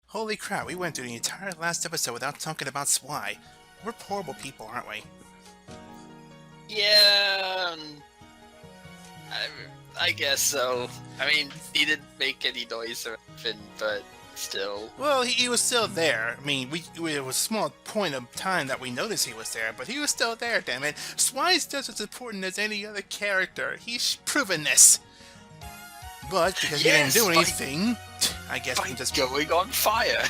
Holy crap, we went through the entire last episode without talking about Swy. We're horrible people, aren't we? Yeah, I guess so. I mean, he didn't make any noise or anything, but still. Well, he was still there. I mean, it was a small point of time that we noticed he was there, but he was still there, damn it. Swy's just as important as any other character. He's proven this. But because he didn't do anything, I guess we can just going on fire.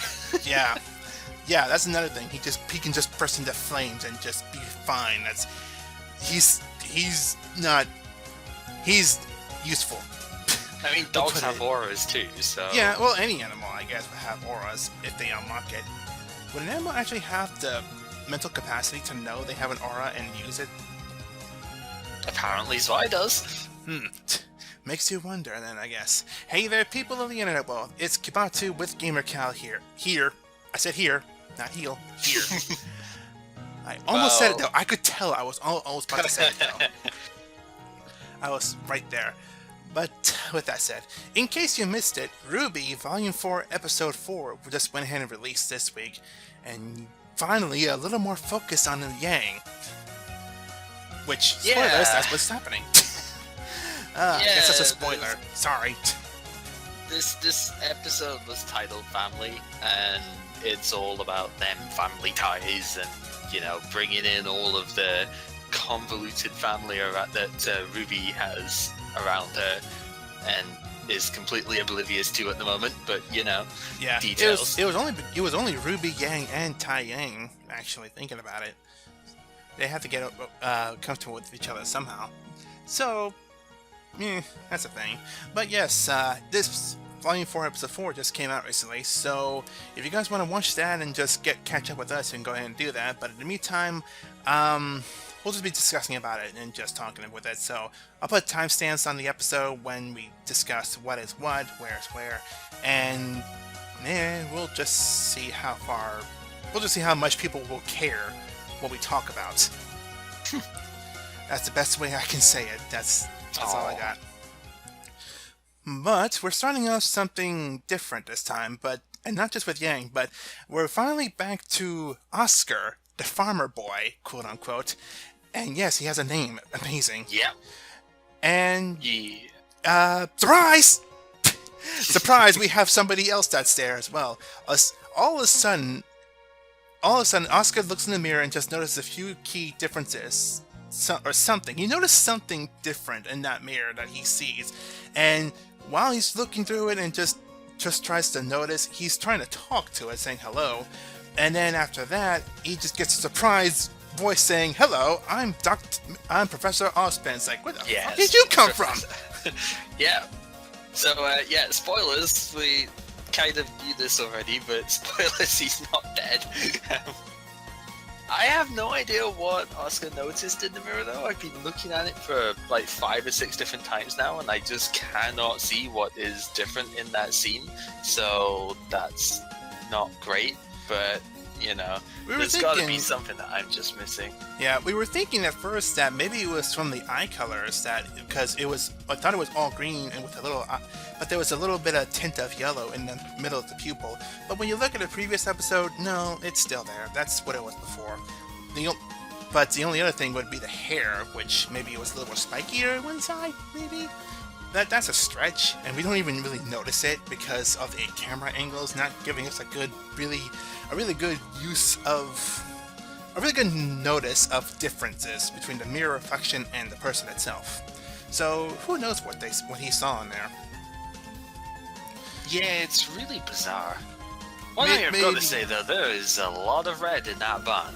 Yeah, that's another thing. He can just burst into flames and just be fine. He's useful. I mean, dogs have auras too, so... Yeah, well, any animal, I guess, would have auras if they unlock it. Would an animal actually have the mental capacity to know they have an aura and use it? Apparently Zwei does. Makes you wonder, then, I guess. Hey there, people of the internet world. It's Kibatu with GamerCal here. I said here, not heel. Here. I almost said it, though. I could tell I was almost about to say it, though. I was right there. But with that said, in case you missed it, RWBY Volume 4, Episode 4 just went ahead and released this week. And finally, a little more focus on the Yang. Which, spoilers, that's what's happening. I guess that's a spoiler. Sorry. This episode was titled Family, and it's all about them family ties and, bringing in all of the convoluted family that RWBY has around her and is completely oblivious to at the moment, but details. It was only RWBY Yang and Tai Yang, actually, thinking about it. They had to get comfortable with each other somehow. So, that's a thing. But yes, this Volume 4, Episode 4 just came out recently, so if you guys want to watch that and just catch up with us, you can go ahead and do that. But in the meantime, we'll just be discussing about it and just talking with it. So I'll put timestamps on the episode when we discuss what is what, where is where, and we'll just see how much people will care what we talk about. That's the best way I can say it. That's all I got. But we're starting off something different this time, and not just with Yang, but we're finally back to Oscar, the farmer boy, quote unquote. And yes, he has a name. Amazing. Yep. And surprise! Surprise! We have somebody else that's there as well. All of a sudden, Oscar looks in the mirror and just notices a few key differences. Or something. You notice something different in that mirror that he sees. And while he's looking through it and just tries to notice, he's trying to talk to it, saying hello. And then after that, he just gets a surprise voice saying, "Hello, I'm Professor Ozpin." It's like, where the fuck did you come from? Yeah. So, spoilers. We kind of knew this already, but spoilers, he's not dead. I have no idea what Oscar noticed in the mirror, though. I've been looking at it for like 5 or 6 different times now, and I just cannot see what is different in that scene. So that's not great, but there's got to be something that I'm just missing. Yeah, we were thinking at first that maybe it was from the eye colors, because I thought it was all green and with a little, but there was a little bit of tint of yellow in the middle of the pupil. But when you look at the previous episode, no, it's still there. That's what it was before. But the only other thing would be the hair, which maybe it was a little more spikier on one side, maybe? That's a stretch, and we don't even really notice it because of the camera angles not giving us a really good notice of differences between the mirror reflection and the person itself. So who knows what he saw in there? Yeah, it's really bizarre. One thing I've got to say though, there is a lot of red in that barn.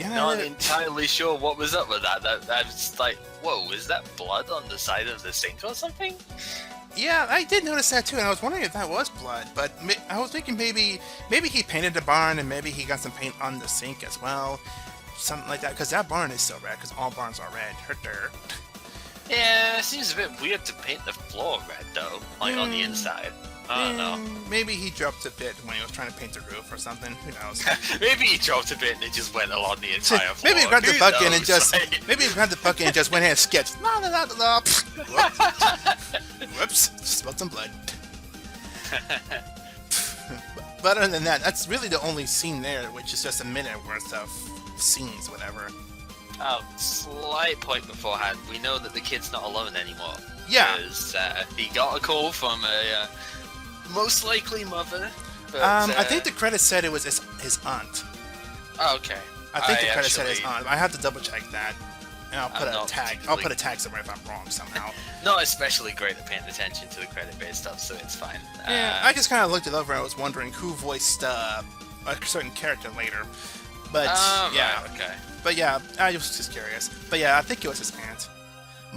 Not entirely sure what was up with that. I was like, whoa, is that blood on the side of the sink or something? Yeah, I did notice that too, and I was wondering if that was blood, but I was thinking maybe he painted the barn, and maybe he got some paint on the sink as well. Something like that, because that barn is still red, because all barns are red. Yeah, it seems a bit weird to paint the floor red, though, on the inside. I don't know. Maybe he dropped a bit when he was trying to paint the roof or something. Who knows? Maybe he dropped a bit and it just went along the entire floor. Maybe he grabbed the bucket and just went ahead and sketched. Whoops. Just spilled some blood. But other than that, that's really the only scene there, which is just a minute worth of scenes, whatever. Oh, slight point beforehand. We know that the kid's not alone anymore. Yeah. Because he got a call from a most likely mother. But, I think the credits said it was his aunt. Oh, okay. I think the credits said his aunt. I have to double check that. And I'll put a tag. I'll put a tag somewhere if I'm wrong somehow. Not especially great at paying attention to the credit-based stuff, so it's fine. Yeah, I just kind of looked it over and I was wondering who voiced a certain character later. But yeah, right, okay. But yeah, I was just curious. But yeah, I think it was his aunt.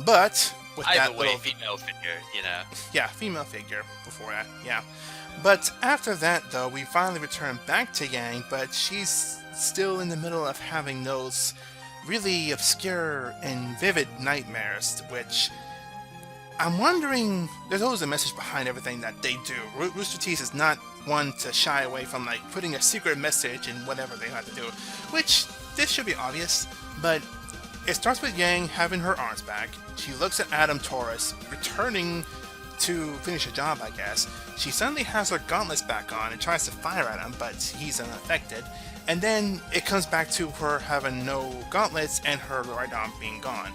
But with Either that way, little female figure, you know. Yeah, female figure before that. Yeah. But after that, though, we finally return back to Yang, but she's still in the middle of having those really obscure and vivid nightmares, which I'm wondering, there's always a message behind everything that they do. Rooster Teeth is not one to shy away from like putting a secret message in whatever they have to do, which this should be obvious, but it starts with Yang having her arms back. She looks at Adam Taurus, returning to finish a job, I guess. She suddenly has her gauntlets back on and tries to fire at him, but he's unaffected. And then it comes back to her having no gauntlets and her right arm being gone.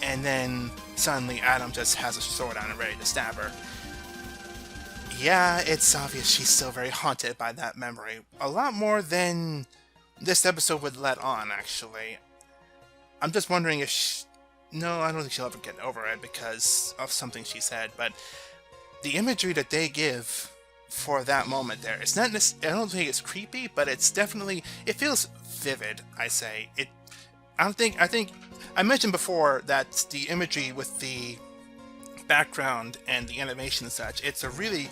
And then suddenly Adam just has a sword on and ready to stab her. Yeah, it's obvious she's still very haunted by that memory. A lot more than this episode would let on, actually. I'm just wondering if no, I don't think she'll ever get over it because of something she said, but the imagery that they give for that moment there, it's not I don't think it's creepy, but it's definitely, it feels vivid, I say. I think I mentioned before that the imagery with the background and the animation and such, it really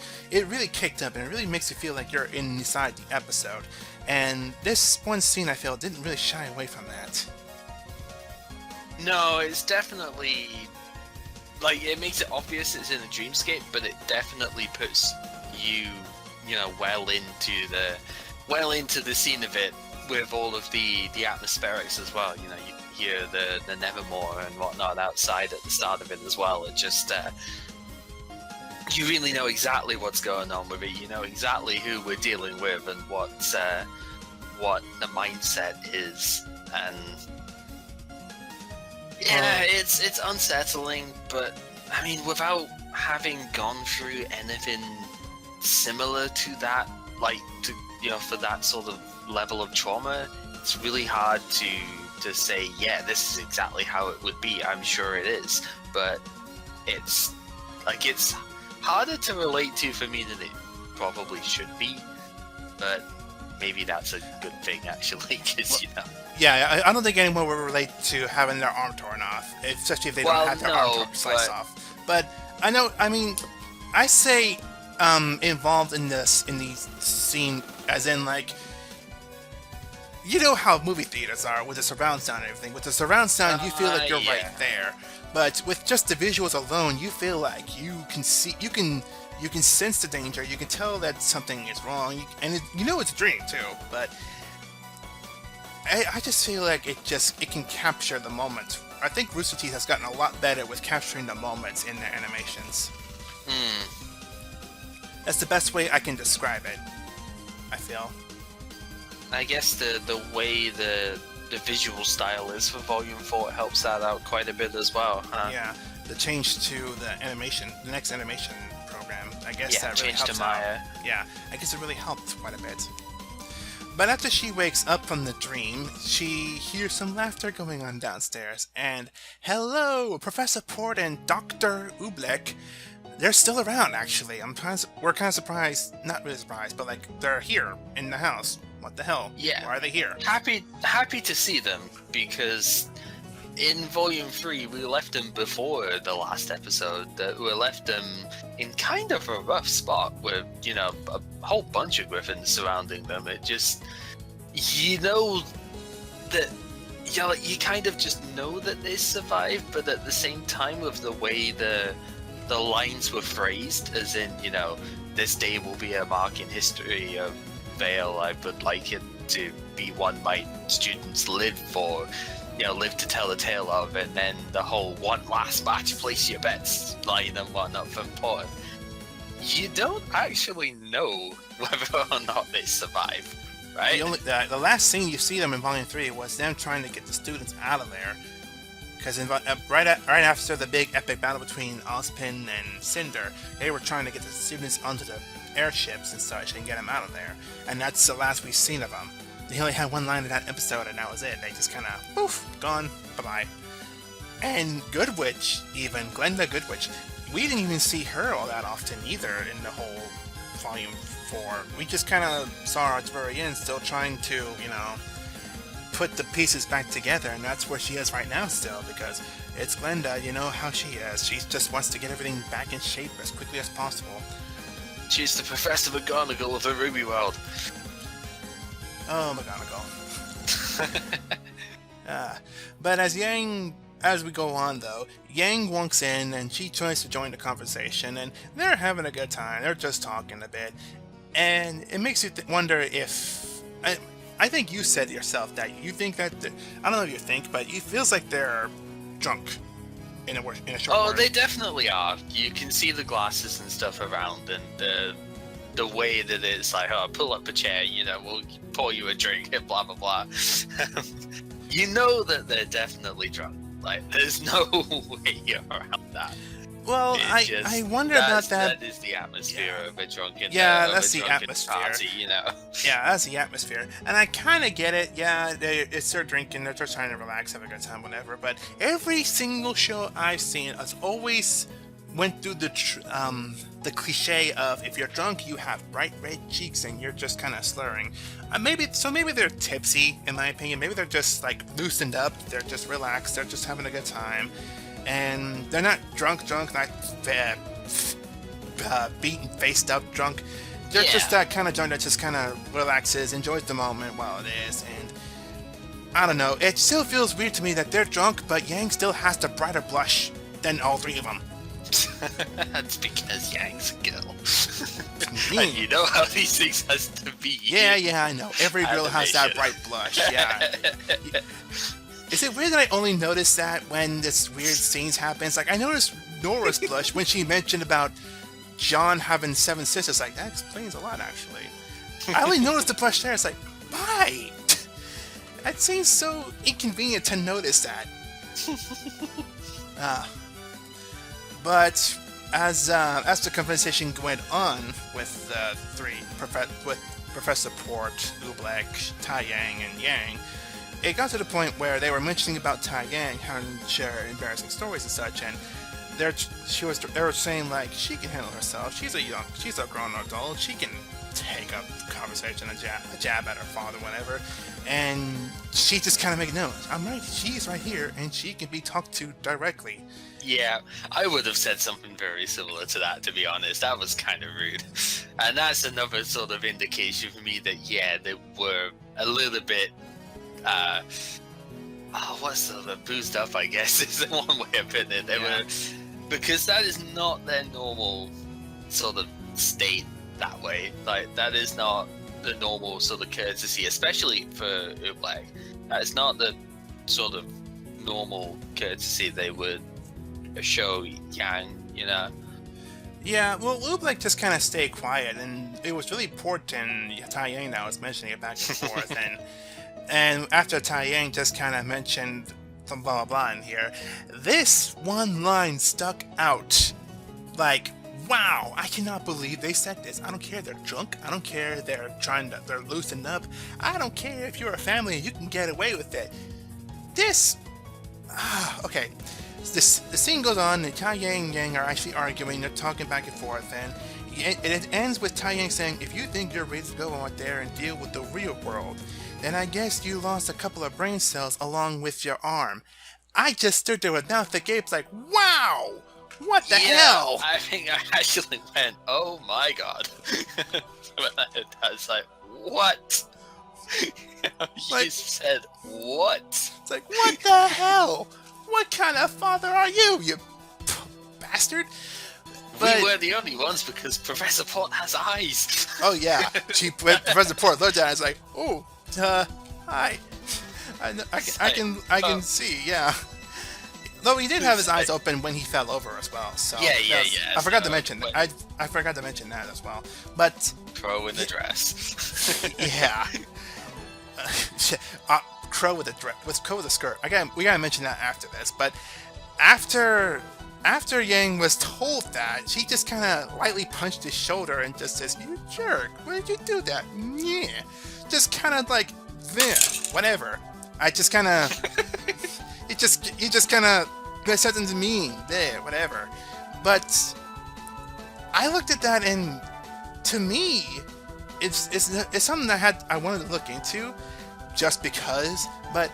kicked up and it really makes you feel like you're inside the episode. And this one scene, I feel, didn't really shy away from that. No, it's definitely, like, it makes it obvious it's in a dreamscape, but it definitely puts you know, well into the scene of it with all of the atmospherics as well. You know, you hear the Nevermore and whatnot outside at the start of it as well. It just, you really know exactly what's going on with it. You know exactly who we're dealing with and what the mindset is, and yeah, it's unsettling, but I mean, without having gone through anything similar to that, like, to, you know, for that sort of level of trauma, it's really hard to say, yeah, this is exactly how it would be. I'm sure it is, but it's like, it's harder to relate to for me than it probably should be, but maybe that's a good thing, actually, because, you know. Yeah, I don't think anyone will relate to having their arm torn off, especially if they don't have their arm sliced off. But I know, I mean, I say involved in the scene, as in, like, you know how movie theaters are with the surround sound and everything. With the surround sound, you feel like you're right there. But with just the visuals alone, you feel like you can see, you can sense the danger. You can tell that something is wrong, and you know it's a dream too. But I just feel like it can capture the moment. I think Rooster Teeth has gotten a lot better with capturing the moments in their animations. That's the best way I can describe it, I feel. I guess the way the visual style is for Volume 4 helps that out quite a bit as well, huh? Yeah, the change to the next animation program, I guess that really helps Maya. out. Yeah, I guess it really helped quite a bit. But after she wakes up from the dream, she hears some laughter going on downstairs, and hello, Professor Port and Dr. Oobleck. They're still around, actually. We're kind of surprised, not really surprised, but like, they're here in the house. What the hell? Yeah. Why are they here? Happy to see them, because in Volume 3 we left them before the last episode. That we left them in kind of a rough spot with, you know, a whole bunch of griffins surrounding them. It just, you know, that, you know, you kind of just know that they survived, but at the same time, with the way the lines were phrased, as in, you know, this day will be a mark in history of Vale. I would like it to be one my students live for, you know, live to tell the tale of, and then the whole one last match, place your bets line and whatnot from Port. you don't actually know whether or not they survive, right? The last scene you see them in Volume 3 was them trying to get the students out of there. Because right after the big epic battle between Ozpin and Cinder, they were trying to get the students onto the airships and such and get them out of there. And that's the last we've seen of them. They only had one line in that episode, and that was it. They just kind of, poof, gone, bye-bye. And Goodwitch, even, Glenda Goodwitch, we didn't even see her all that often either in the whole Volume 4. We just kind of saw her at the very end, still trying to, you know, put the pieces back together, and that's where she is right now still, because it's Glenda, you know how she is. She just wants to get everything back in shape as quickly as possible. She's the Professor McGonagall of the RWBY world. Oh, McGonagall. But as we go on though, Yang walks in and she tries to join the conversation, and they're having a good time. They're just talking a bit, and it makes you wonder if... I think you said yourself that you think that... I don't know if you think, but it feels like they're drunk in a short Oh, word. they definitely are. You can see the glasses and stuff around, and the way that it's like, oh, pull up a chair, you know, we'll pour you a drink, and blah, blah, blah. You know that they're definitely drunk. Like, there's no way around that. Well, I wonder about that. That is the atmosphere of a drunken that's the atmosphere. Party, you know. Yeah, that's the atmosphere. And I kind of get it. Yeah, it's their drinking. They're just trying to relax, have a good time, whatever. But every single show I've seen has always went through the cliche of if you're drunk, you have bright red cheeks and you're just kind of slurring. Maybe they're tipsy, in my opinion. Maybe they're just like loosened up. They're just relaxed. They're just having a good time. And they're not drunk, not beaten, faced up drunk. They're just that kind of drunk that just kind of relaxes, enjoys the moment while it is. And I don't know, it still feels weird to me that they're drunk, but Yang still has the brighter blush than all three of them. That's because Yang's a girl. And you know how these things has to be. Yeah, I know. Every girl has that bright blush, yeah. Is it weird that I only notice that when this weird scenes happens? Like, I noticed Nora's blush when she mentioned about John having 7 sisters. Like, that explains a lot, actually. I only noticed the blush there. It's like, why? That seems so inconvenient to notice that. But as the conversation went on with the three, with Professor Port, Oobleck, Tai Yang, and Yang, it got to the point where they were mentioning about Tai Yang having to share embarrassing stories and such, and they were saying like she can handle herself. She's a grown adult. She can take up the conversation, a jab at her father, whatever. And she just kind of made notes. I'm right. She's right here, and she can be talked to directly. Yeah, I would have said something very similar to that, to be honest. That was kind of rude. And that's another sort of indication for me that, yeah, they were a little bit, what's sort of boozed up, I guess, is the one way of putting it. They were, because that is not their normal sort of state that way. Like, that is not the normal sort of courtesy, especially for Oobleck. That is not the sort of normal courtesy they would show Yang, you know. Yeah, well, Oobleck just kind of stayed quiet, and it was really Port and Tai Yang that was mentioning it back and forth, and after Tai Yang just kind of mentioned some blah blah blah in here, this one line stuck out. Like, wow, I cannot believe they said this. I don't care they're drunk. I don't care they're loosened up. I don't care if you're a family and you can get away with it. Okay. The scene goes on, and Tai Yang and Yang are actually arguing. They're talking back and forth, and it ends with Tai Yang saying, "If you think you're ready to go out there and deal with the real world, then I guess you lost a couple of brain cells along with your arm." I just stood there with mouth agape, like, wow, what the hell? I think I actually went, oh my god. I was like, what? You said what? It's like, what the hell? What kind of father are you bastard? But, we were the only ones because Professor Port has eyes. Oh yeah, Professor Port looked at it, it's like, oh, hi. I can see, yeah. Though he did have his eyes open when he fell over as well. So Yeah. I forgot to mention that. I forgot to mention that as well. But Qrow in the dress. yeah, Qrow with a skirt. Again, we gotta mention that after this. But after Yang was told that, she just kind of lightly punched his shoulder and just says, "You jerk! Why did you do that?" Yeah, just kind of like, whatever. I just kind of, you just kind of said something to me, whatever. But I looked at that, and to me, it's something that I wanted to look into, just because. But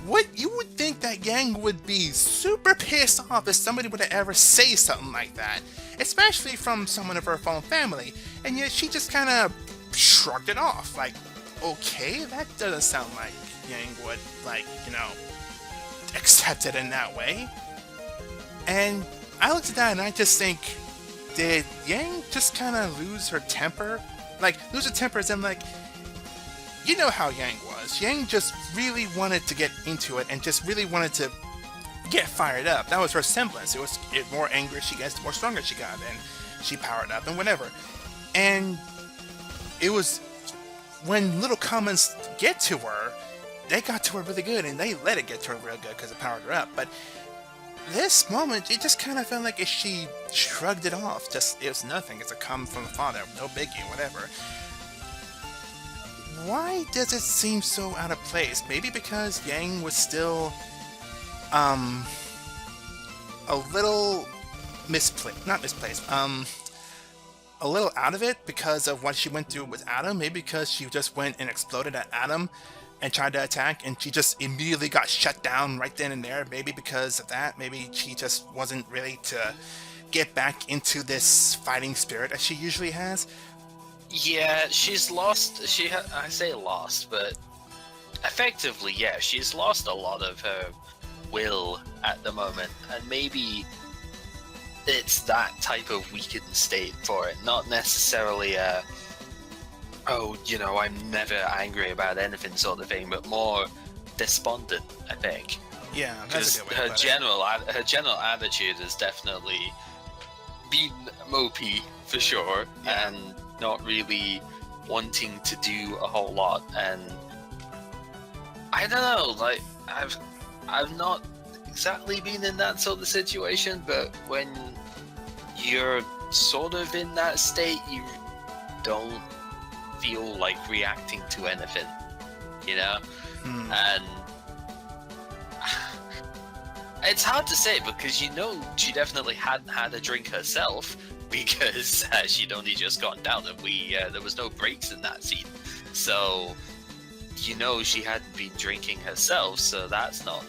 what you would think that Yang would be super pissed off if somebody would ever say something like that, especially from someone of her own family, and yet she just kind of shrugged it off, like, okay, that doesn't sound like Yang would, like, accept it in that way. And I looked at that and I just think, did Yang just kind of lose her temper? Like, lose her temper as in, like, you know how Yang was. Yang just really wanted to get into it and just really wanted to get fired up. That was her semblance. The more angry she gets, the more stronger she got, and she powered up and whatever. And it was when little comments get to her, they got to her really good, and they let it get to her real good because it powered her up. But this moment, it just kind of felt like if she shrugged it off. Just, it was nothing. It's a comment from the father. No biggie, whatever. Why does it seem so out of place? Maybe because Yang was still, a little not misplaced, a little out of it because of what she went through with Adam. Maybe because she just went and exploded at Adam and tried to attack, and she just immediately got shut down right then and there. Maybe because of that. Maybe she just wasn't ready to get back into this fighting spirit as she usually has. Yeah, she's lost. I say lost, but effectively, yeah, she's lost a lot of her will at the moment, and maybe it's that type of weakened state for it, not necessarily I'm never angry about anything sort of thing, but more despondent, I think. Yeah, that's a good way to put it. Her general attitude has definitely been mopey for sure, yeah. And not really wanting to do a whole lot. And I don't know, like, I've not exactly been in that sort of situation, but when you're sort of in that state, you don't feel like reacting to anything, And it's hard to say, because she definitely hadn't had a drink herself, because she'd only just gotten down, and there was no breaks in that scene, so she hadn't been drinking herself, so that's not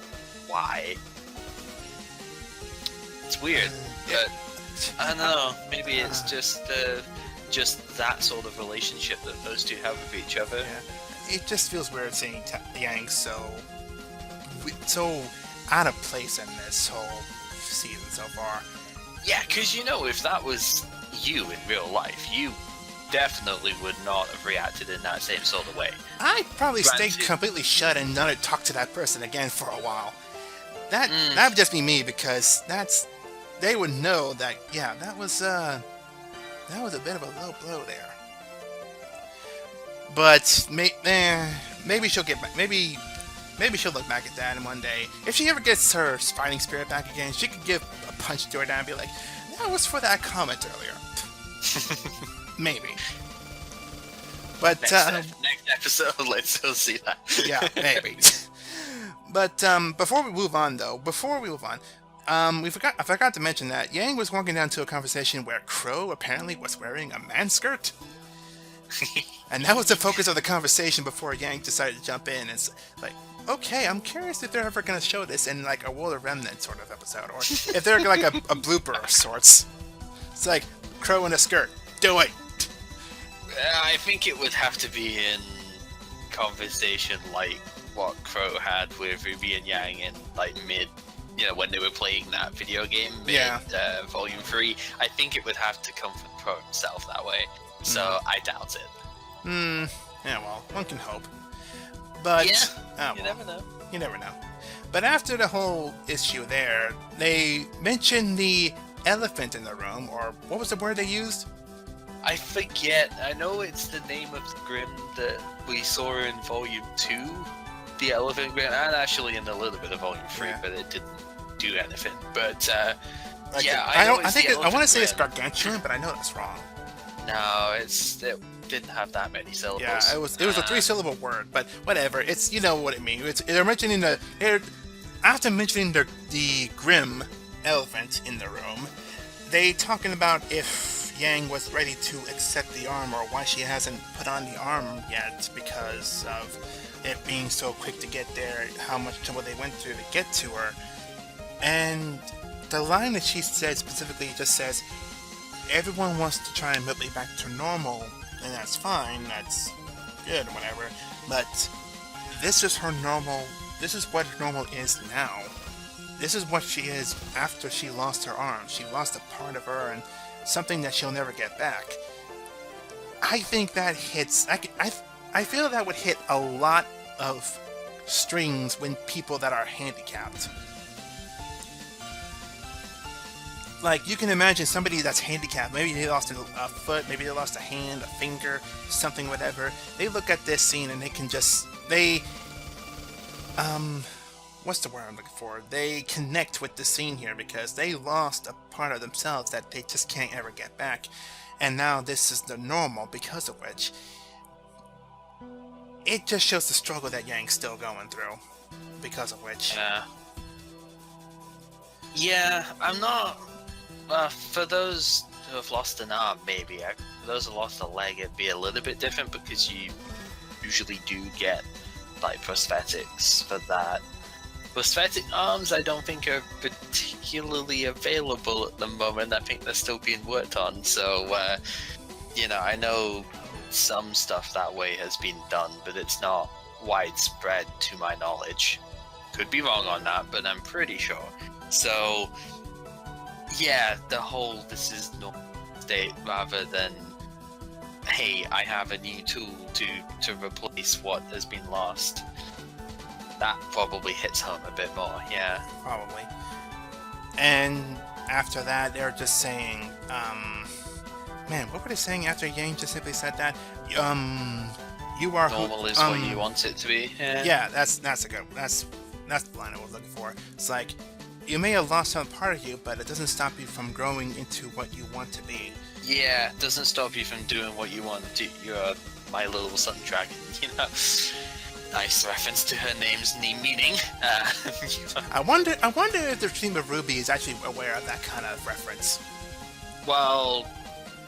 why. It's weird, but I don't know, maybe it's just that sort of relationship that those two have with each other. Yeah. It just feels weird seeing Yang so out of place in this whole season so far. Yeah, because if that was you in real life, you definitely would not have reacted in that same sort of way. I'd probably stay completely shut and not talk to that person again for a while. That would just be me, because they would know that, yeah, that was a bit of a low blow there. But maybe she'll get back. Maybe she'll look back at that in one day. If she ever gets her fighting spirit back again, she could give a punch to her down and be like, "That was for that comment earlier." Maybe. But next episode, let's still see that. Yeah, maybe. But before we move on, I forgot to mention that Yang was walking down to a conversation where Qrow apparently was wearing a man skirt. And that was the focus of the conversation before Yang decided to jump in. It's like, okay, I'm curious if they're ever going to show this in like a World of Remnant sort of episode, or if they're like a blooper of sorts. It's like, Qrow in a skirt, do it! I think it would have to be in conversation like what Qrow had with RWBY and Yang in like mid, when they were playing that video game, Volume 3. I think it would have to come from Qrow himself that way. So I doubt it. Yeah, well, one can hope. But you never know. You never know. But after the whole issue there, they mentioned the elephant in the room, or what was the word they used? I forget. I know it's the name of the Grim that we saw in Volume 2, the Elephant Grim, and actually in a little bit of Volume 3, Yeah. but it didn't do anything. But, Like, yeah, I know don't. I it's think the I want to say it's Elephant gargantuan, but I know that's wrong. Grim. No, it didn't have that many syllables. Yeah, it was a 3-syllable word, but whatever. It's, you know what it means. They're mentioning after mentioning the Grim elephant in the room, they talking about if Yang was ready to accept the arm, or why she hasn't put on the arm yet, because of it being so quick to get there, how much trouble they went through to get to her. And the line that she said specifically just says, everyone wants to try and get back to normal, and that's fine, that's good, whatever, but this is her normal, this is what normal is now. This is what she is after she lost her arm. She lost a part of her, and something that she'll never get back. I think that hits, I feel that would hit a lot of strings when people that are handicapped. Like, you can imagine somebody that's handicapped, maybe they lost a foot, maybe they lost a hand, a finger, something, whatever. They look at this scene and they can just, what's the word I'm looking for? They connect with the scene here because they lost a part of themselves that they just can't ever get back. And now this is the normal, because of which it just shows the struggle that Yang's still going through, because of which. Yeah, I'm not... for those who have lost an arm, maybe. For those who lost a leg, it'd be a little bit different because you usually do get, like, prosthetics for that. Prosthetic arms, I don't think are particularly available at the moment. I think they're still being worked on. So, you know, I know some stuff that way has been done, but it's not widespread to my knowledge. Could be wrong on that, but I'm pretty sure. So, yeah, the whole this is normal state rather than, hey, I have a new tool to replace what has been lost. That probably hits home a bit more, yeah. Probably. And after that, they're just saying, man, what were they saying after Yang just simply said that? You are normal is what you want it to be. Yeah, that's a good. That's the line I was looking for. It's like, you may have lost some part of you, but it doesn't stop you from growing into what you want to be. Yeah, it doesn't stop you from doing what you want to. You're my little sun dragon, you know. Nice reference to her name's meaning. I wonder if the team of RWBY is actually aware of that kind of reference. Well,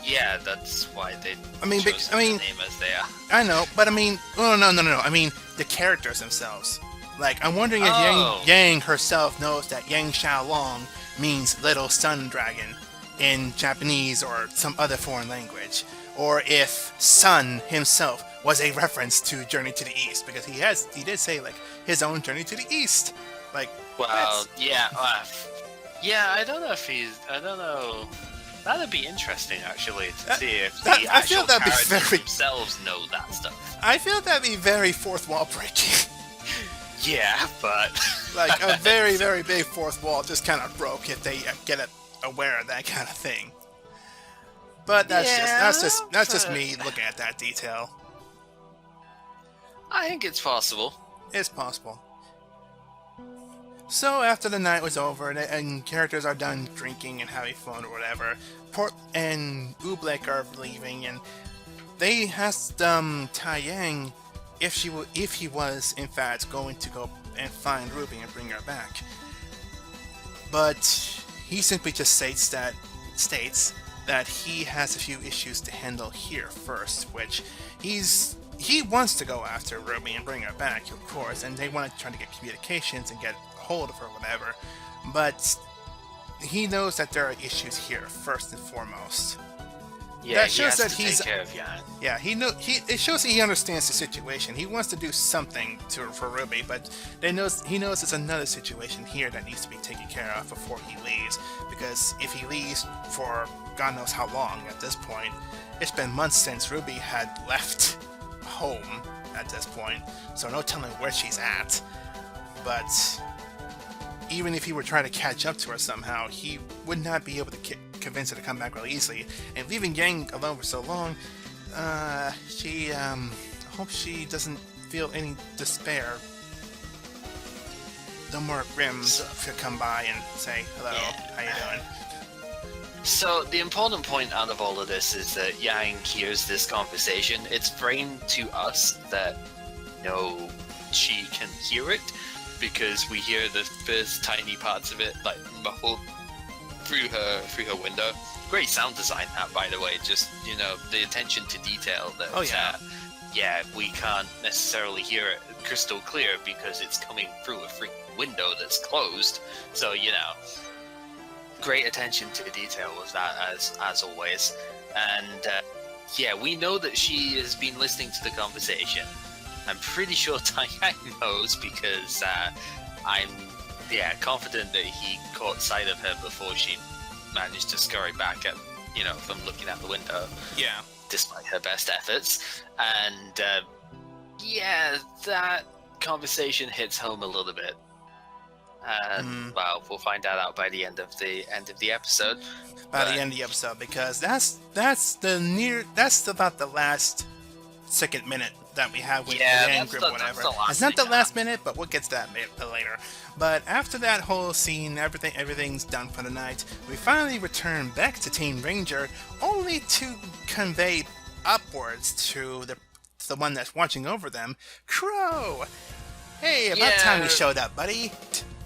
yeah, that's why they. I mean, chose the name as they are. I know, but I mean, no. I mean, the characters themselves. Like, I'm wondering if Yang herself knows that Yang Xiaolong means little sun dragon in Japanese or some other foreign language, or if Sun himself was a reference to Journey to the East, because he did say, like, his own Journey to the East. Like, well, yeah, I don't know. That'd be interesting, actually, to see if the actual characters themselves know that stuff. I feel that'd be very fourth wall breaking. Yeah, but like a very, very big fourth wall just kind of broke if they get aware of that kind of thing. But that's just me looking at that detail. I think it's possible. It's possible. So after the night was over and characters are done drinking and having fun or whatever, Port and Oobleck are leaving, and they asked Tai Yang if he was in fact going to go and find RWBY and bring her back. But he simply just states that he has a few issues to handle here first, which he wants to go after RWBY and bring her back, of course, and they want to try to get communications and get hold of her, whatever. But he knows that there are issues here first and foremost. Yeah, that shows that he's take care of Yan. Yeah, it shows that he understands the situation. He wants to do something for RWBY, but he knows there's another situation here that needs to be taken care of before he leaves. Because if he leaves for God knows how long at this point, it's been months since RWBY had left home at this point, so no telling where she's at. But even if he were trying to catch up to her somehow, he would not be able to convince her to come back really easily. And leaving Yang alone for so long, she, I hope she doesn't feel any despair. No more Grims could come by and say, hello, how you doing? So the important point out of all of this is that Yang hears this conversation. It's framed to us that no, she can hear it because we hear the first tiny parts of it like muffled through her window. Great sound design, that, by the way. Just, you know, the attention to detail that. Oh yeah. We can't necessarily hear it crystal clear because it's coming through a freaking window that's closed. So, you know, great attention to detail with that as always. And we know that she has been listening to the conversation. I'm pretty sure Taiyang knows because I'm confident that he caught sight of her before she managed to scurry back at, you know, from looking out the window. Yeah. Despite her best efforts. And that conversation hits home a little bit. Well, we'll find that out by the end of the episode. By the end of the episode, because that's about the last second minute that we have with the Yang Group, whatever. It's not the last minute, but we'll get to that later. But after that whole scene, everything's done for the night. We finally return back to Team Ranger, only to convey upwards to the one that's watching over them, Qrow. Hey, about time you showed up, buddy.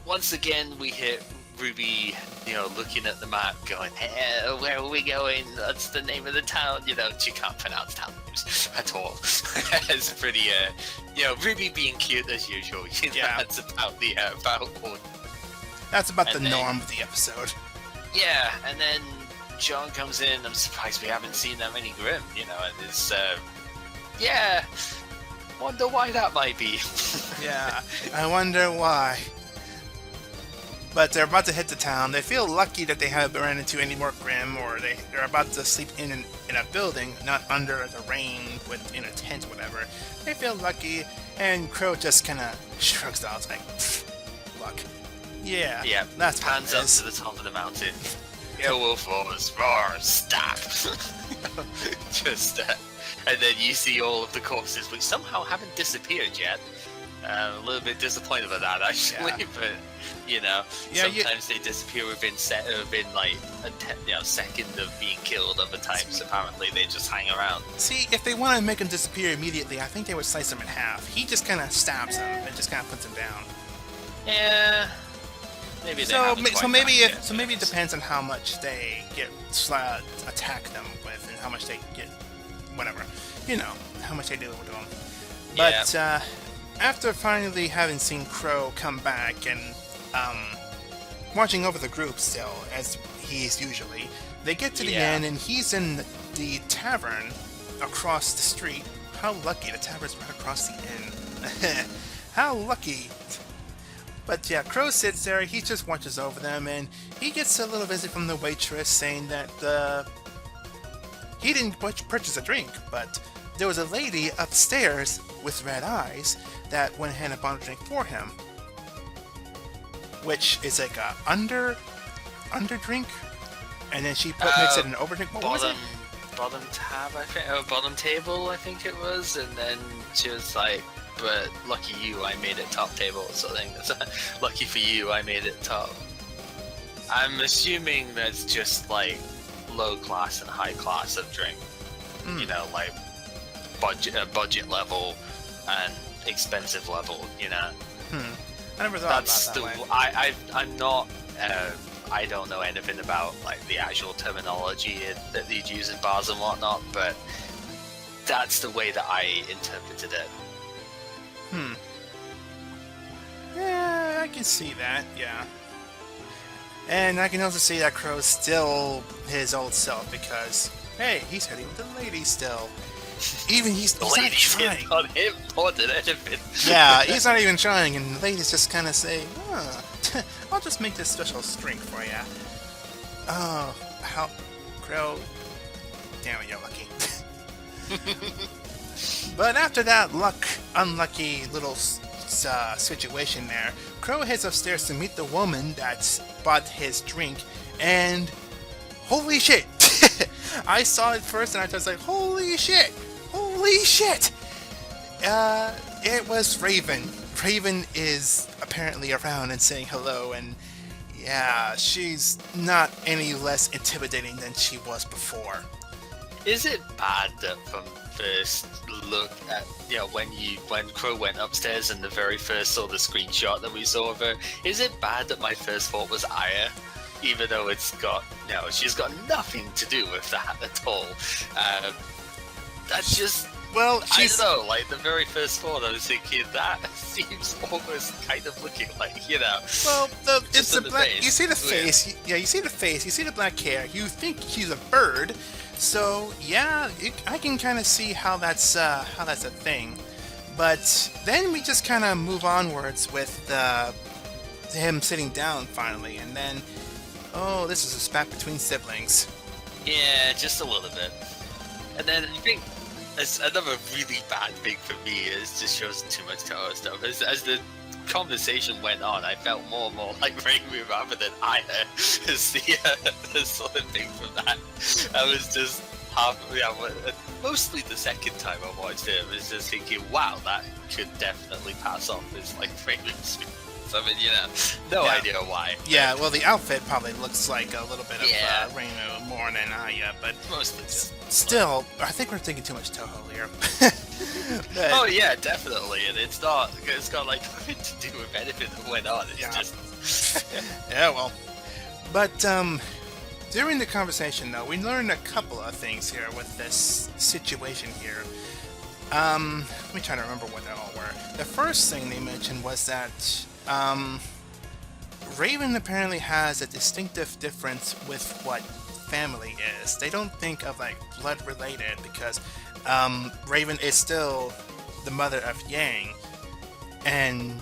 Once again, we hit RWBY, you know, looking at the map, going, hey, where are we going? That's the name of the town. You know, she can't pronounce town names at all. It's pretty, you know, RWBY being cute as usual. You know, that's about the, That's about the norm of the episode. Yeah, and then Shion comes in. I'm surprised we haven't seen that many Grim, you know, and it's, wonder why that might be. Yeah, I wonder why. But they're about to hit the town. They feel lucky that they haven't run into any more Grim, or they're about to sleep in a building, not under the rain in a tent or whatever. They feel lucky, and Qrow just kind of shrugs off like, luck. Yeah, that's hands up to the top of the mountain. Wolf Wars, roar, stop. Just, and then you see all of the corpses, which somehow haven't disappeared yet. A little bit disappointed about that, actually, but you know, sometimes they disappear within like a second of being killed. Other times, apparently, they just hang around. See, if they want to make them disappear immediately, I think they would slice them in half. He just kind of stabs them and just kind of puts them down. Yeah, maybe. Maybe it depends on how much they get attack them with, and how much they get, whatever, you know, how much they deal with them. But after finally having seen Qrow come back and watching over the group still, as he's usually, they get to the end and he's in the tavern across the street. How lucky, the tavern's right across the inn. How lucky. But Qrow sits there, he just watches over them, and he gets a little visit from the waitress saying that he didn't purchase a drink, but there was a lady upstairs with red eyes that went ahead and bought a drink for him, which is like a under drink, and then she makes it an over drink. What was it? Bottom tab, I think, or bottom table, I think it was, and then she was like, "But lucky you, I made it top table." So I think that's lucky for you, I made it top. I'm assuming that's just like low class and high class of drink. You know, like budget level and expensive level, you know. I never thought about that way. I'm not. I don't know anything about like the actual terminology that they'd use in bars and whatnot, but that's the way that I interpreted it. Yeah, I can see that. Yeah. And I can also see that Qrow's still his old self because, hey, he's hitting with the lady still. Even he's not trying. On him more than anything. Yeah, he's not even trying, and the ladies just kind of say, I'll just make this special drink for you. Oh, how... Qrow... Damn it, you're lucky. But after that unlucky little situation there, Qrow heads upstairs to meet the woman that bought his drink, and holy shit! I saw it first and I was like, holy shit! Holy shit! It was Raven. Raven is apparently around and saying hello, and yeah, she's not any less intimidating than she was before. Is it bad that from first look at, when Qrow went upstairs and the very first sort of screenshot that we saw of her, is it bad that my first thought was Aya? Even though she's got nothing to do with that at all. That's just, well, I don't know, like the very first thought I was thinking, that seems almost kind of looking like, well, it's the black, face. you see the face, you see the face, you see the black hair, you think she's a bird, so yeah, I can kind of see how that's a thing. But then we just kind of move onwards with him sitting down finally, and then, oh, this is a spat between siblings. Yeah, just a little bit. And then I think another really bad thing for me is just shows too much Toho stuff. As the conversation went on, I felt more and more like Rainbow rather than Aya as the sort of thing from that. I was just mostly the second time I watched it, I was just thinking, wow, that could definitely pass off as like Raven's. I mean, no idea why. Yeah, well, the outfit probably looks like a little bit of Rainbow more than Aya, but mostly just still, I think we're thinking too much Toho here. But, oh yeah, definitely, and it's got like nothing to do with anything that went on. It's just yeah, well, but during the conversation though, we learned a couple of things here with this situation here. Let me try to remember what they all were. The first thing they mentioned was that Raven apparently has a distinctive difference with what family is. They don't think of like blood related because Raven is still the mother of Yang, and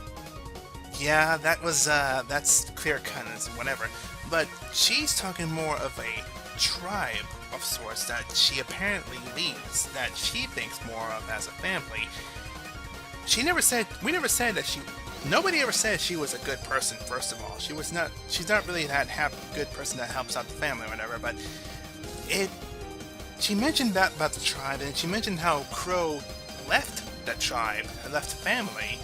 yeah, that's clear cut and whatever. But she's talking more of a tribe of sorts that she apparently leads, that she thinks more of as a family. Nobody ever said she was a good person, first of all. She's not really that good person that helps out the family or whatever, but she mentioned that about the tribe, and she mentioned how Qrow left that tribe and left the family.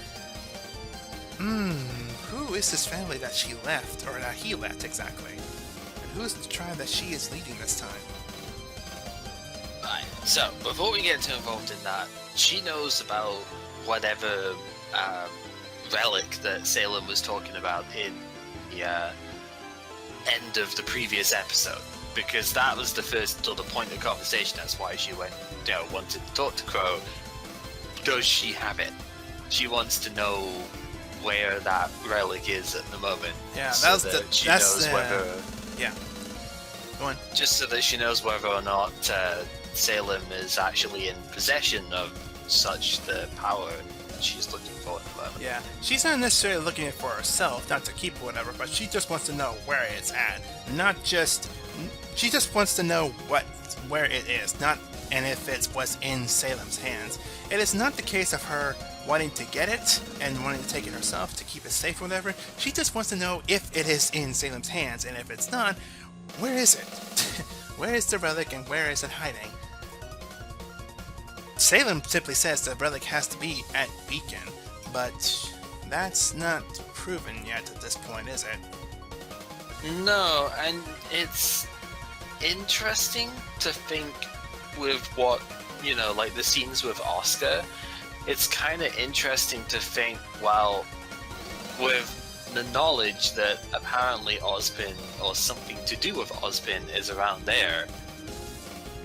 Who is this family that she left, or that he left exactly? And who's the tribe that she is leading this time? Right, so before we get too involved in that, she knows about whatever relic that Salem was talking about in the end of the previous episode, because that was the first sort of point of conversation. That's why she wanted to talk to Qrow. Does she have it? She wants to know where that relic is at the moment. Yeah, so yeah. Go on. Just so that she knows whether or not Salem is actually in possession of such the power she's looking for at the moment. Yeah, she's not necessarily looking for herself, not to keep or whatever, but she just wants to know where it's at. She just wants to know where it is, and if it's what's in Salem's hands. It is not the case of her wanting to get it and wanting to take it herself to keep it safe or whatever. She just wants to know if it is in Salem's hands, and if it's not, where is it? Where is the relic and where is it hiding? Salem simply says the relic has to be at Beacon, but that's not proven yet at this point, is it? No, and it's interesting to think with what, like the scenes with Oscar, it's kind of interesting to think, well, with the knowledge that apparently Ozpin, or something to do with Ozpin, is around there,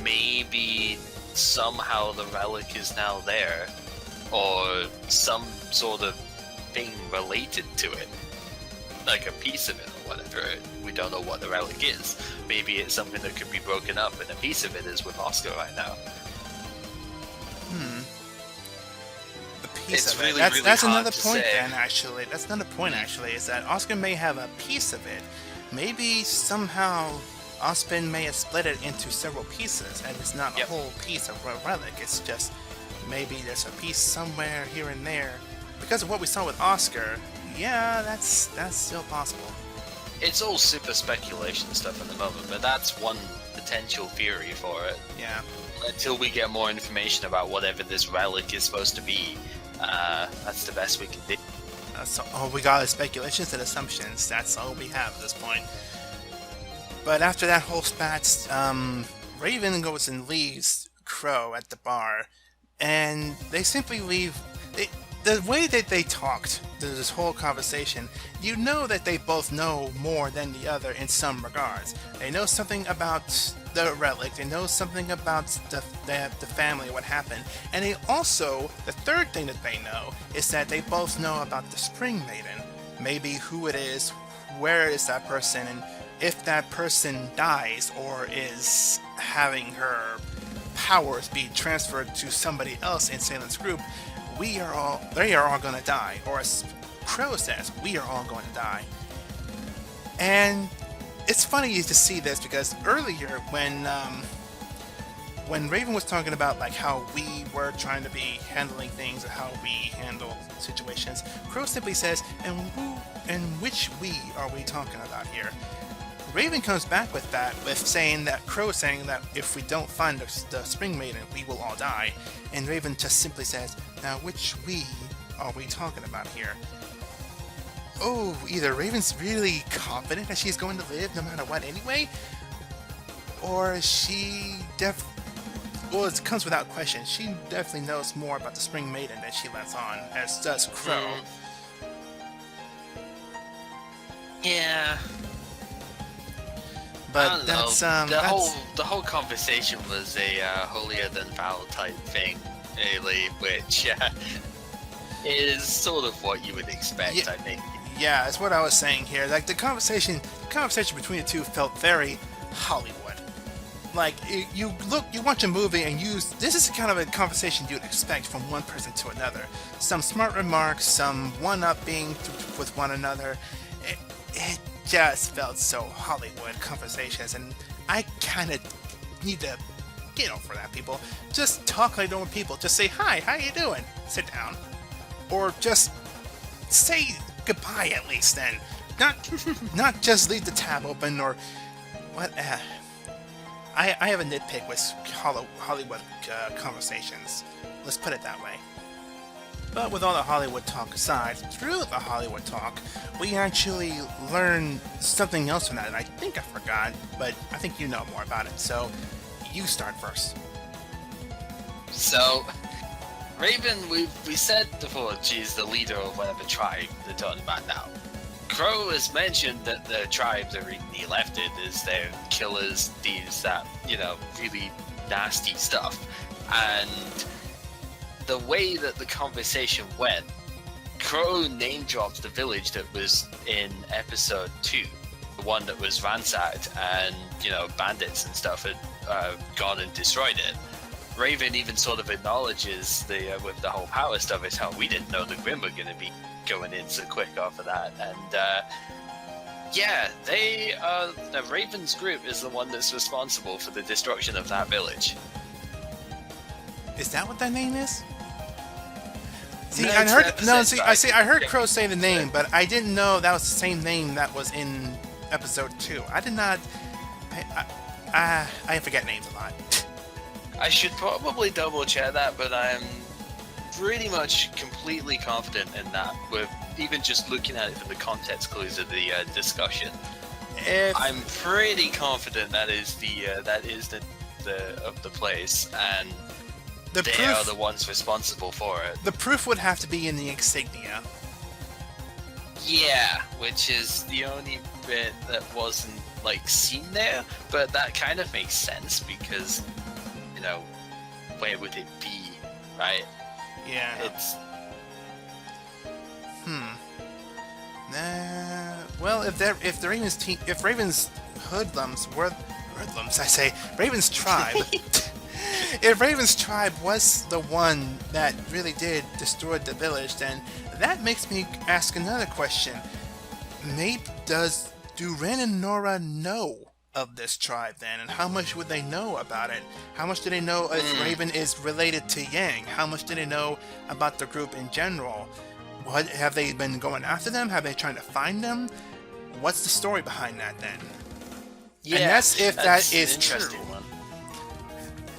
maybe somehow the relic is now there, or some sort of thing related to it, like a piece of it or whatever. We don't know what the relic is. Maybe it's something that could be broken up, and a piece of it is with Oscar right now. Piece it's of really, it. really that's hard another to point say. then, actually. That's another point, actually, is that Oscar may have a piece of it. Maybe somehow Ozpin may have split it into several pieces, and it's not a whole piece of a relic. It's just maybe there's a piece somewhere here and there. Because of what we saw with Oscar, yeah, that's still possible. It's all super speculation stuff at the moment, but that's one potential theory for it. Yeah. Until we get more information about whatever this relic is supposed to be, that's the best we can do. So all we got is speculations and assumptions. That's all we have at this point. But after that whole spat, Raven goes and leaves Qrow at the bar, and they simply leave. The way that they talked through this whole conversation, you know that they both know more than the other in some regards. They know something about the relic, they know something about the family, what happened, and they also, the third thing that they know is that they both know about the Spring Maiden. Maybe who it is, where is that person, and if that person dies or is having her powers be transferred to somebody else in Salem's group, they are all gonna die, or as Qrow says, we are all going to die. And it's funny to see this because earlier when Raven was talking about like how we were trying to be handling things or how we handle situations, Qrow simply says, and which we are we talking about here? Raven comes back with that, with saying that Qrow saying that if we don't find the Spring Maiden, we will all die. And Raven just simply says, now which we are we talking about here? Oh, either Raven's really confident that she's going to live no matter what anyway, or she well, it comes without question, she definitely knows more about the Spring Maiden than she lets on, as does Qrow. Yeah. But that's the whole conversation was a holier than thou type thing, really, which is sort of what you would expect, yeah, I think. Yeah, that's what I was saying here. Like the conversation between the two felt very Hollywood. Like you watch a movie and this is the kind of a conversation you'd expect from one person to another. Some smart remarks, some one-upping with one another. It just felt so Hollywood conversations, and I kind of need to get over that, people. Just talk like normal people. Just say, hi, how you doing? Sit down. Or just say goodbye at least then. Not just leave the tab open or... What? I have a nitpick with Hollywood conversations. Let's put it that way. But with all the Hollywood talk aside, through the Hollywood talk, we actually learned something else from that, and I think I forgot, but I think you know more about it, so you start first. So, Raven, we said before she's the leader of whatever tribe they're talking about now. Qrow has mentioned that the tribe the reason he left it is they're killers, thieves, that, really nasty stuff. And the way that the conversation went, Qrow name dropped the village that was in episode 2, the one that was ransacked and, bandits and stuff had gone and destroyed it. Raven even sort of acknowledges with the whole power stuff is how we didn't know the Grim were going to be going in so quick off of that. And the Raven's group is the one that's responsible for the destruction of that village. Is that what that name is? See, No, I heard Yeah. Qrow say the name, but I didn't know that was the same name that was in episode 2. I did not. I forget names a lot. I should probably double check that, but I'm pretty much completely confident in that, with even just looking at it from the context clues of the discussion. I'm pretty confident that is the of the place, and they are the ones responsible for it. The proof would have to be in the insignia. Yeah, which is the only bit that wasn't seen there, but that kind of makes sense because, where would it be, right? Yeah. It's... Well, if Raven's hoodlums were hoodlums, I say Raven's tribe. If Raven's tribe was the one that really did destroy the village, then that makes me ask another question. Do Ren and Nora know of this tribe then, and how much would they know about it? How much do they know if Raven is related to Yang? How much do they know about the group in general? What have they been going after them? Have they trying to find them? What's the story behind that then? Yeah, and that's if that is an true. interesting one.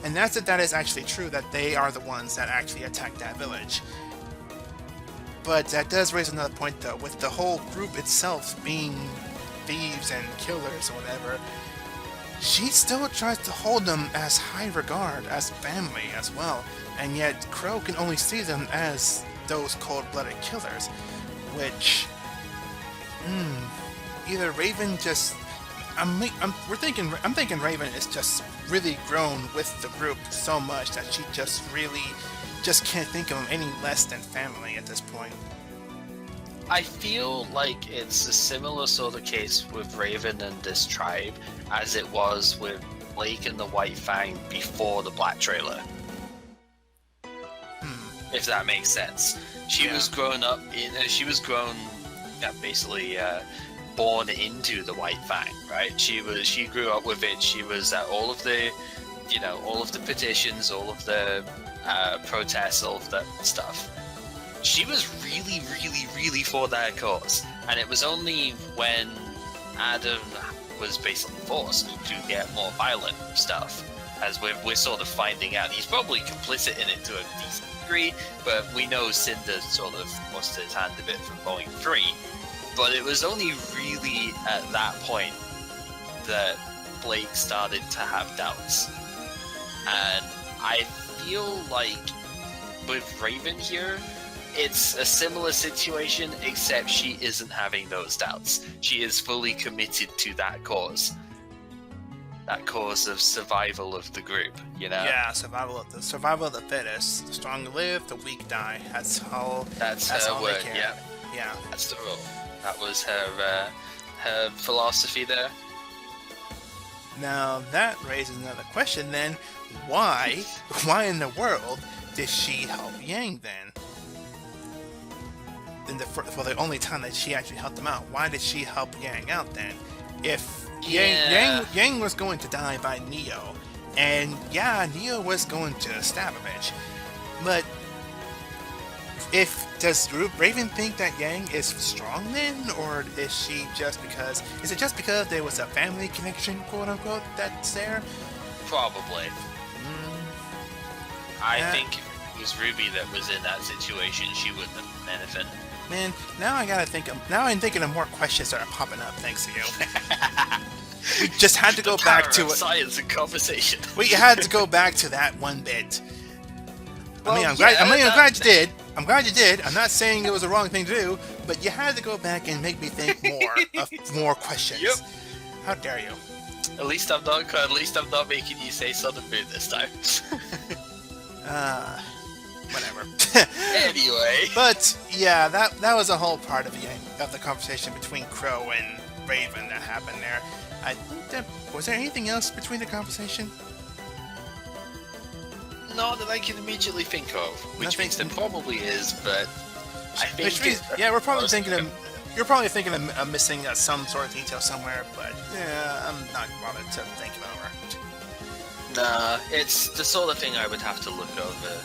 And that's if that is actually true, that they are the ones that actually attacked that village. But that does raise another point, though. With the whole group itself being thieves and killers or whatever, she still tries to hold them as high regard, as family as well. And yet, Qrow can only see them as those cold-blooded killers. Which, either Raven just... I'm thinking Raven is just really grown with the group so much that she just really just can't think of them any less than family at this point. I feel like it's a similar sort of case with Raven and this tribe as it was with Blake and the White Fang before the Black Trailer. If that makes sense. She was grown up in... she was grown... basically... born into the White Fang, right? She grew up with it. She was at all of the, all of the petitions, all of the protests, all of that stuff. She was really, really, really for that cause, and it was only when Adam was basically forced to get more violent stuff, as we're sort of finding out. He's probably complicit in it to a decent degree, but we know Cinder sort of forced his hand a bit from going free. But it was only really at that point that Blake started to have doubts. And I feel like with Raven here, it's a similar situation, except she isn't having those doubts. She is fully committed to that cause. That cause of survival of the group, Yeah, survival of the fittest. The strong live, the weak die. That's her word, yeah. That's the rule. That was her philosophy there. Now that raises another question then. Why in the world did she help Yang then? For the only time that she actually helped him out, why did she help Yang out then? If Yang was going to die by Neo, and Neo was going to stab a bitch, but does Raven think that Yang is strong then, or is she just because? Is it just because there was a family connection, quote unquote, that's there? Probably. I think if it was RWBY that was in that situation, she wouldn't have done anything. Man, now I'm thinking of more questions that are popping up thanks to you. We just had to go back to science and conversation. We had to go back to that one bit. Well, I'm glad you did. I'm glad you did. I'm not saying it was the wrong thing to do, but you had to go back and make me think more questions. Yep. How dare you? At least I'm not making you say something weird this time. Whatever. Anyway. But yeah, that was a whole part of the conversation between Qrow and Raven that happened there. I think was there anything else between the conversation? Not that I can immediately think of, which means there probably is, but I think... we're probably thinking of... You're probably thinking of missing some sort of detail somewhere, but I'm not bothered to think it over. Nah, it's the sort of thing I would have to look over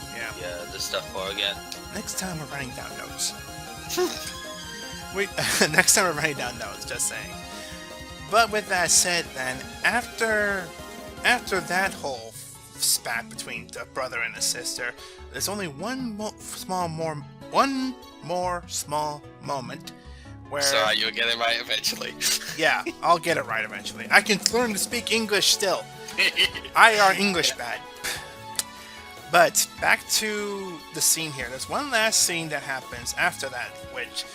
the stuff for again. Next time we're writing down notes. Next time we're writing down notes, just saying. But with that said, then, after that whole spat between the brother and the sister, there's only one more small moment where... Sorry, you'll get it right eventually. Yeah, I'll get it right eventually. I can learn to speak English still. I are English bad. But back to the scene here. There's one last scene that happens after that, which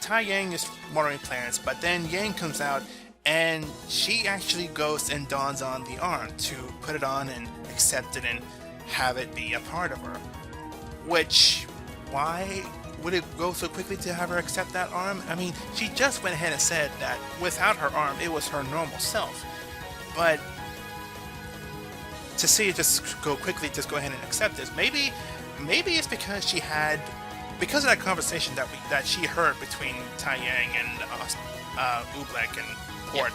Tai Yang is watering plants, but then Yang comes out and she actually goes and dons on the arm to put it on and accept it and have it be a part of her. Which, why would it go so quickly to have her accept that arm? I mean, she just went ahead and said that without her arm, it was her normal self. But to see it just go quickly, just go ahead and accept this, maybe it's because because of that conversation that she heard between Tai Yang and Oobleck and Port,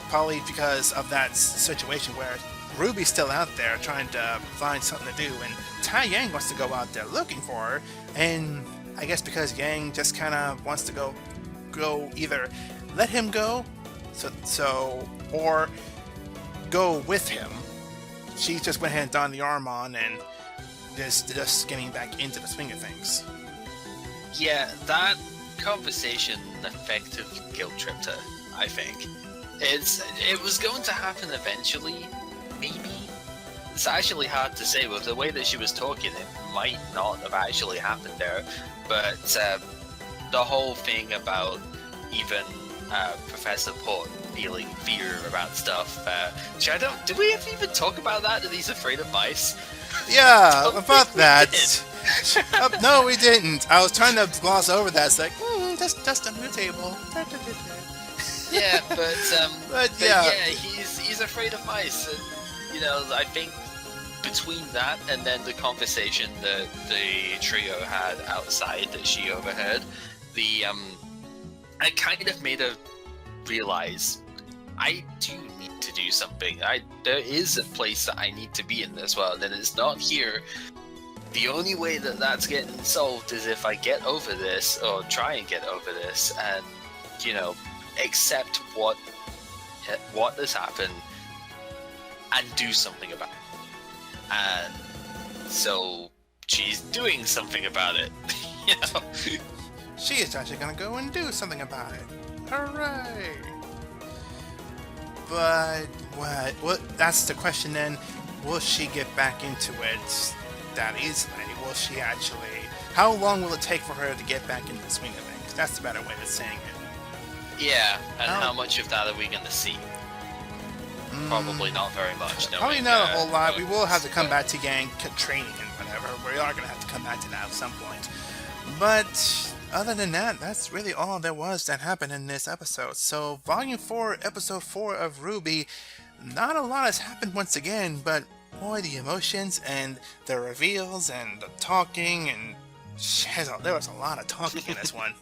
probably because of that situation where RWBY's still out there trying to find something to do, and Tai Yang wants to go out there looking for her, and I guess because Yang just kind of wants to go either let him go, or go with him. She just went ahead and donned the arm-on and just getting back into the swing of things. Yeah, that conversation effectively guilt-tripped her, I think. It was going to happen eventually, maybe? It's actually hard to say. With the way that she was talking, it might not have actually happened there. But the whole thing about even Professor Port feeling fear about stuff. Did we ever even talk about that? That he's afraid of mice? Yeah, about that. No, we didn't. I was trying to gloss over that. It's like, just under the table. Yeah, but yeah, he's afraid of mice. And, I think between that and then the conversation that the trio had outside that she overheard, it kind of made her realize, I do need to do something. There is a place that I need to be in this world, and it's not here. The only way that that's getting solved is if I get over this, or try and get over this, and, accept what has happened, and do something about it. And so she's doing something about it, She is actually gonna go and do something about it. Hooray! But what? That's the question then. Will she get back into it that easily? Will she actually? How long will it take for her to get back into the swing of things? That's the better way of saying it. Yeah, and how much of that are we going to see? Probably not very much. Probably not a whole lot. We will have to come back to Yang training and whatever. We are going to have to come back to that at some point. But other than that, that's really all there was that happened in this episode. So, Volume 4, Episode 4 of RWBY, not a lot has happened once again, but boy, the emotions and the reveals and the talking, and there was a lot of talking in this one.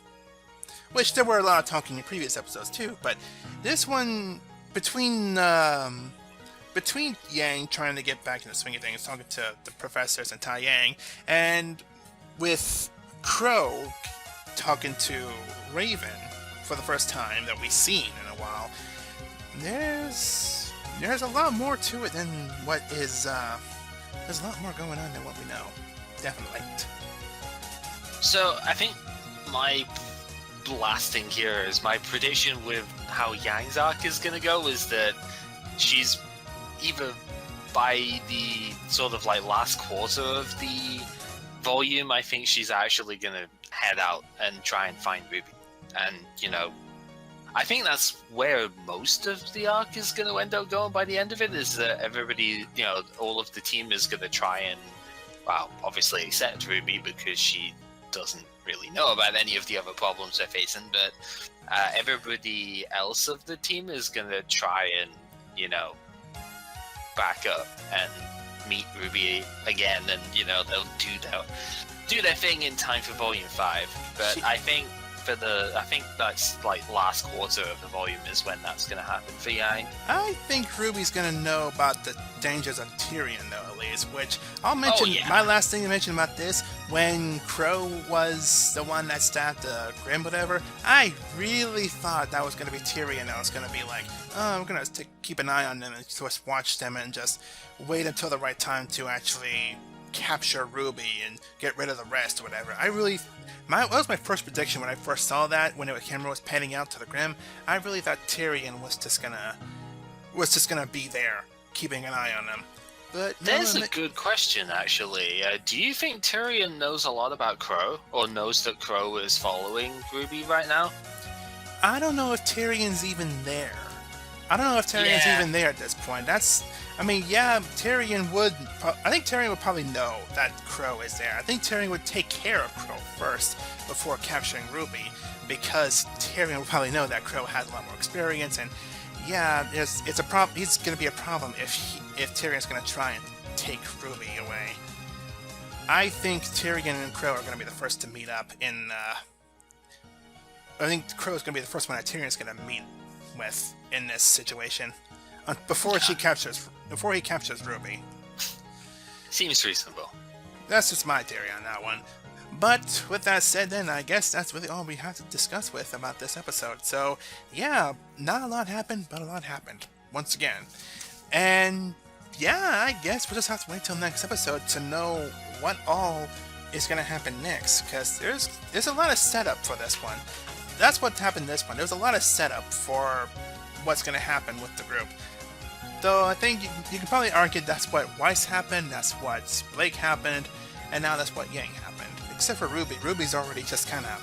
Which there were a lot of talking in previous episodes too, but this one, between Yang trying to get back in the swing of things, talking to the professors and Tai Yang, and with Qrow talking to Raven for the first time that we've seen in a while, there's a lot more to it than what is, there's a lot more going on than what we know. Definitely. So, I think my blasting here is my prediction with how Yang's arc is going to go is that she's either by the sort of like last quarter of the volume, I think she's actually going to head out and try and find RWBY. And, I think that's where most of the arc is going to end up going by the end of it, is that everybody, all of the team is going to try and, well, obviously accept RWBY because she doesn't really know about any of the other problems they're facing, but everybody else of the team is going to try and, back up and meet RWBY again, and, they'll do their thing in time for Volume 5. But I think that's like last quarter of the volume is when that's going to happen for Yang. I think RWBY's going to know about the dangers of Tyrion, though, at least, which I'll mention. My last thing to mention about this, when Qrow was the one that stabbed the Grim, whatever, I really thought that was going to be Tyrion. I was going to be like, oh, I'm going to keep an eye on them and just watch them and just wait until the right time to actually capture RWBY and get rid of the rest or whatever. That was my first prediction when I first saw that, when the camera was panning out to the Grim. I really thought Tyrion was just gonna be there, keeping an eye on them. But there's a good question, actually. Do you think Tyrion knows a lot about Qrow, or knows that Qrow is following RWBY right now? I don't know if Tyrion's even there. Even there at this point. Tyrion would. I think Tyrion would probably know that Qrow is there. I think Tyrion would take care of Qrow first before capturing RWBY, because Tyrion would probably know that Qrow has a lot more experience, and it's a problem. It's going to be a problem if Tyrion's going to try and take RWBY away. I think Tyrion and Qrow are going to be the first to meet up in. I think Qrow is going to be the first one that Tyrion's going to meet with in this situation, before he captures RWBY. Seems reasonable. That's just my theory on that one. But with that said, then I guess that's really all we have to discuss about this episode. So yeah, not a lot happened, but a lot happened once again. And yeah, I guess we'll just have to wait till next episode to know what all is going to happen next, because there's a lot of setup for this one. That's what happened this one. There's a lot of setup for what's going to happen with the group. Though I think you can probably argue that's what Weiss happened, that's what Blake happened, and now that's what Yang happened. Except for RWBY. RWBY's already just kind of...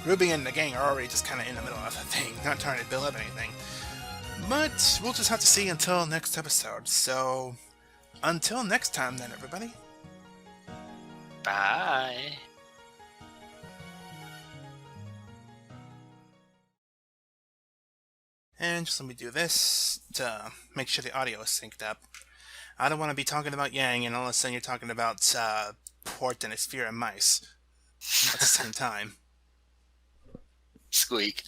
RWBY and the gang are already just kind of in the middle of the thing, not trying to build up anything. But we'll just have to see until next episode. So, until next time then, everybody. Bye. And just let me do this to make sure the audio is synced up. I don't want to be talking about Yang and all of a sudden you're talking about Port and his fear of mice at the same time. Squeak.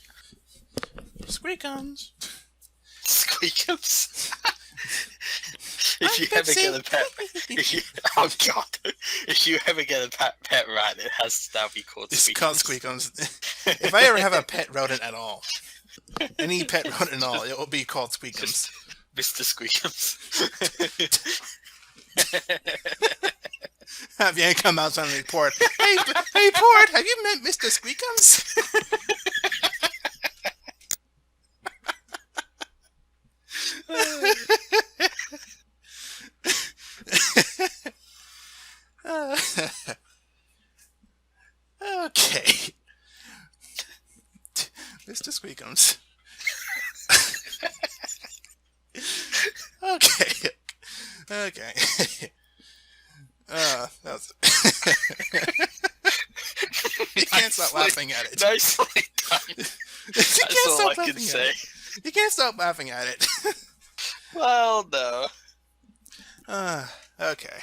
Squeakums. Squeakums. If you ever get a pet, oh god! If you ever get a pet rat, it has to now be called Squeakums. It's called Squeakums. If I ever have a pet rodent at all, any pet rodent at all, it will be called Squeakums. Mr. Squeakums. Have Yang come out and report, hey Port, have you met Mr. Squeakums? Okay. Mr. Squeakums. Okay. That was... You can't stop laughing at it. Nicely done. That's all I can say. You can't stop laughing at it. Well, no. Okay.